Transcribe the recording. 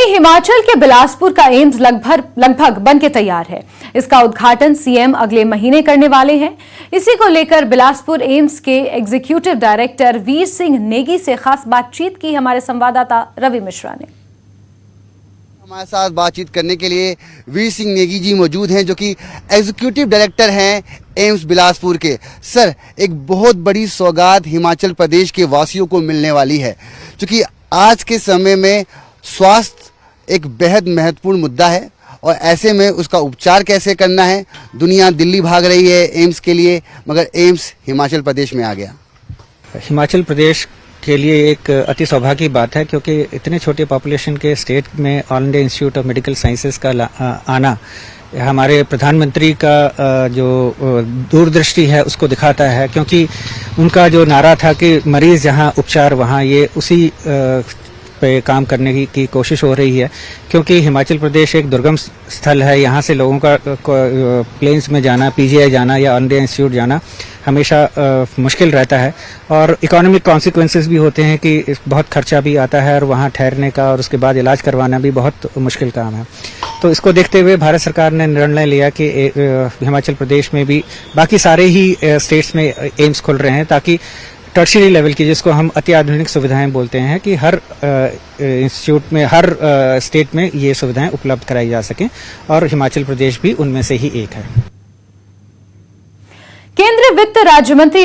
हिमाचल के बिलासपुर का एम्स लगभग बन के तैयार है। इसका उद्घाटन सीएम अगले महीने करने वाले हैं। इसी को लेकर बिलासपुर एम्स के एग्जीक्यूटिव डायरेक्टर वीर सिंह नेगी से खास बातचीत की हमारे संवाददाता रवि मिश्रा ने। हमारे साथ बातचीत करने के लिए वीर सिंह नेगी जी मौजूद हैं, जो कि एग्जीक्यूटिव डायरेक्टर हैं एम्स बिलासपुर के। सर, एक बहुत बड़ी सौगात हिमाचल प्रदेश के वासियों को मिलने वाली है, क्योंकि आज के समय में स्वास्थ्य एक बेहद महत्वपूर्ण मुद्दा है और ऐसे में उसका उपचार कैसे करना है। दुनिया दिल्ली भाग रही है एम्स के लिए, मगर एम्स हिमाचल प्रदेश में आ गया। हिमाचल प्रदेश के लिए एक अति सौभाग्य की बात है, क्योंकि इतने छोटे पॉपुलेशन के स्टेट में all India institute of medical sciences का आना हमारे प्रधानमंत्री का जो दूरदृष्टि है उसको दिखाता है। क्योंकि उनका जो नारा था कि मरीज जहां उपचार वहां, ये उसी पे काम करने की कोशिश हो रही है। क्योंकि हिमाचल प्रदेश एक दुर्गम स्थल है, यहाँ से लोगों का प्लेन्स में जाना, पीजीआई जाना या ऑल इंडिया इंस्टीट्यूट जाना हमेशा मुश्किल रहता है और इकोनॉमिक कॉन्सिक्वेंसेस भी होते हैं कि बहुत खर्चा भी आता है और वहाँ ठहरने का और उसके बाद इलाज करवाना भी बहुत मुश्किल काम है। तो इसको देखते हुए भारत सरकार ने निर्णय लिया कि हिमाचल प्रदेश में भी बाकी सारे ही स्टेट्स में एम्स खुल रहे हैं, ताकि टर्शियरी लेवल की, जिसको हम अति आधुनिक सुविधाएं बोलते हैं, कि हर इंस्टीट्यूट में, हर स्टेट में ये सुविधाएं उपलब्ध कराई जा सकें और हिमाचल प्रदेश भी उनमें से ही एक है। केंद्रीय वित्त राज्य मंत्री